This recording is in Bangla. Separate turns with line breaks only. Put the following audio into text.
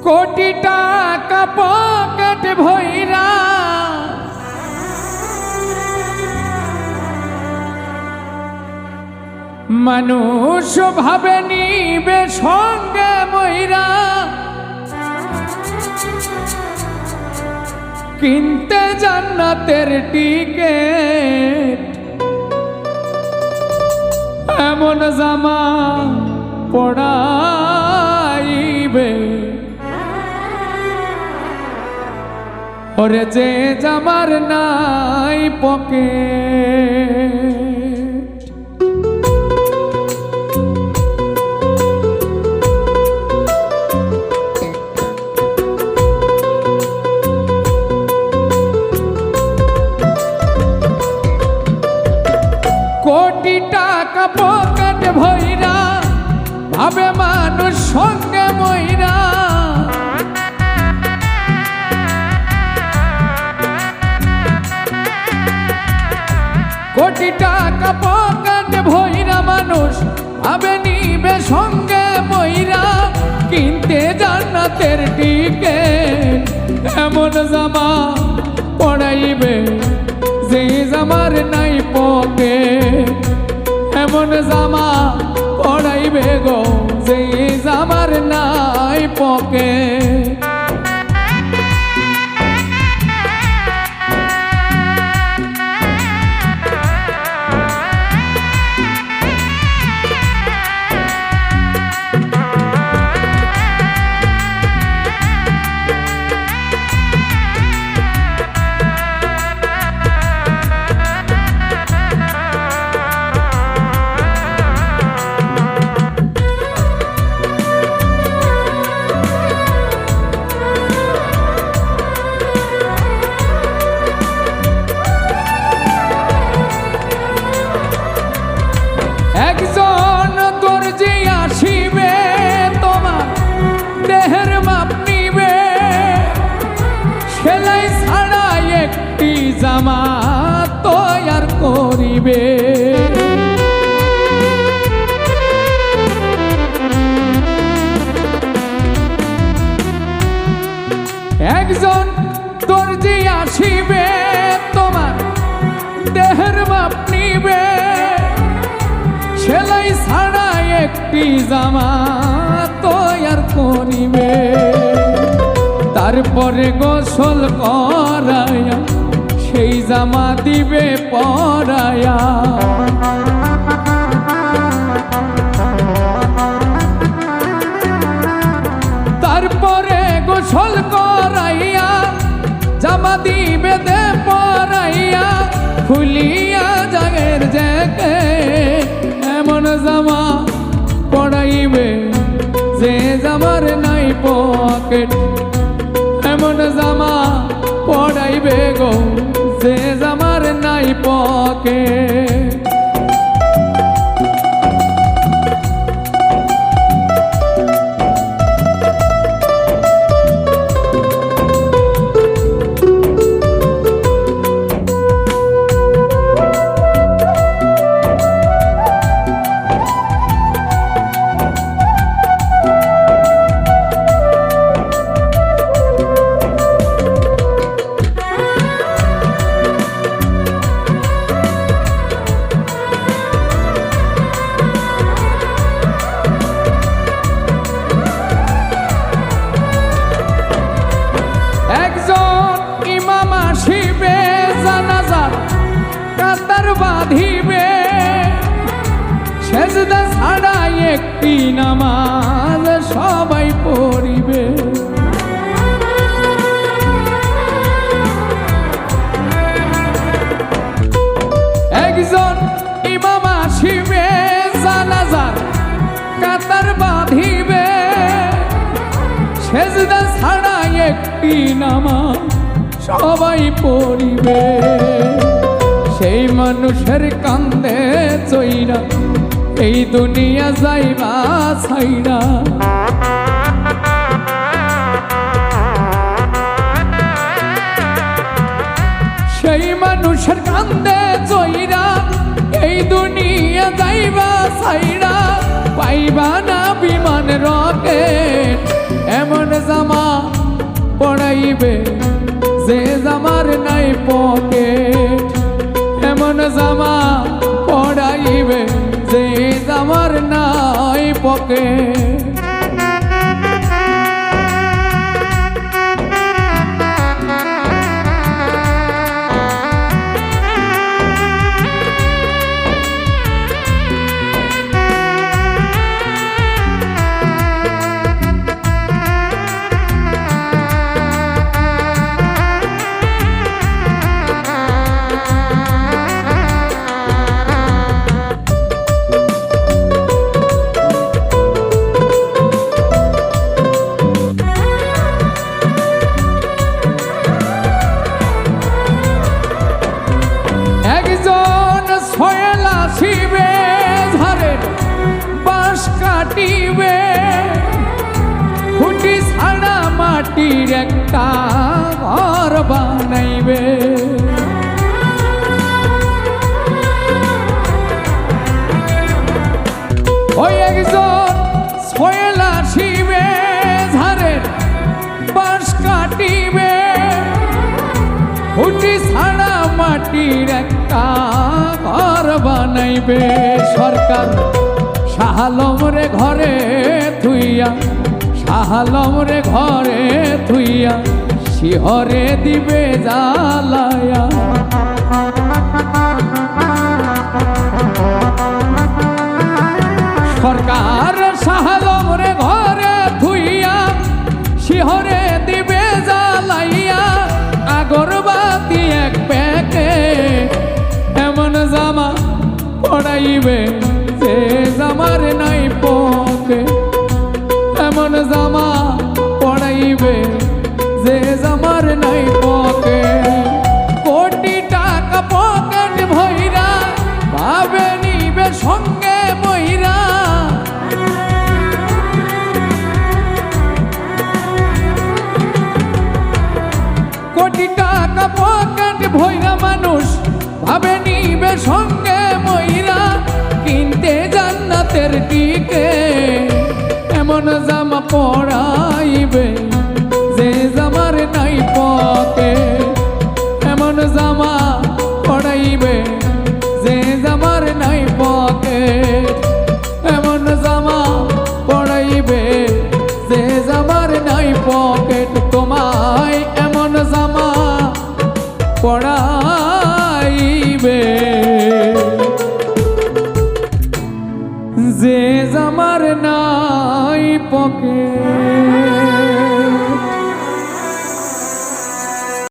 কোটি টাকা পকেট ভইরা মানুষ ভাবে নিবে সঙ্গে মইরা কিনতে জান্নাতের টিকেট এমন জামা পড়াইবে ওরে যে জামার নাই পকেট। কোটি টাকা পকেট ভইরা ভাবে মানুষ সঙ্গে মইরা কোটি টাকা পকেট ভইরা মানুষ ভাবে নিবে সঙ্গে মইরা কিনতে জান্নাতের টিকেট এমন জামা পড়াইবে যে জামার নাই পকেট এমন জামা পড়াইবে গো যে জামার নাই পকেট। একজন দর্জি আসিবে তোমার দেহের মাপ নিবে সেলাই ছাড়া একটি জামা তৈয়ার করিবে একজন দর্জি আসিবে তোমার দেহের মাপ নিবে সেলাই ছাড়া একটি জামা তৈয়ার করিবে তারপরে গোসল করায়া সেই জামা দিবে পরায়া তারপরে গোসল করাইয়া জামা দিবে দে পরাইয়া খুলিয়া জাগের জ্যাকেট এমন জামা পড়াইবে যে জামার নাই পকেট এমন জামা পড়াইবে গো যে জামার নাই পকেট। কাতার বাঁধিবে সেজদা ছাড়া একটি নামাজ সবাই পড়িবে একজন ইমাম আসিবে জানাজার কাতার বাঁধিবে সেজদা ছাড়া একটি নামাজ সবাই পড়িবে সেই মানুষের কান্দে চইরা এই দুনিয়া যাইবা ছাইরা সেই মানুষের কান্দে চইরা এই দুনিয়া যাইবা ছাইরা পাইবা না বিমান রকেট এমন জামা মাটির একটা ঘর বানাইবে। ওই একজন ছয়লা শিবে ঝাড়ের বাঁশ কাটিবে, খুঁটি ছাড়া মাটির একটা ঘর বানাইবে। সরকার শাহ আলম রে ঘরে থুইয়া, শাহ আলম রে ঘরে থুইয়া শিহরে দিবে জ্বালায়া। সরকার শাহ আলম রে ঘরে থুইয়া শিহরে দিবে জ্বালাইয়া। আগরবাতি এক প্যাকে এমন জামা পড়াইবে যে জামার নাই পকে, এমন জামা পড়াইবে যে জামার নাই পকে। কোটি টাকা পকেট ভইরা ভাবে নিবে সঙ্গে বইরা, কোটি টাকা পকেট ভইরা মানুষ ভাবে নিবে সঙ্গে মইরা। কিনতে জান্নাতের টিকে এমন জামা পড়াইবে যে জামার নাই পকে, এমন জামা পড়াইবে যে জামার নাই পকে, এমন জামা পড়াইবে যে জামার নাই পকেট। তোমায় এমন জামা পড়াইবে যে জামার নাই পকেট।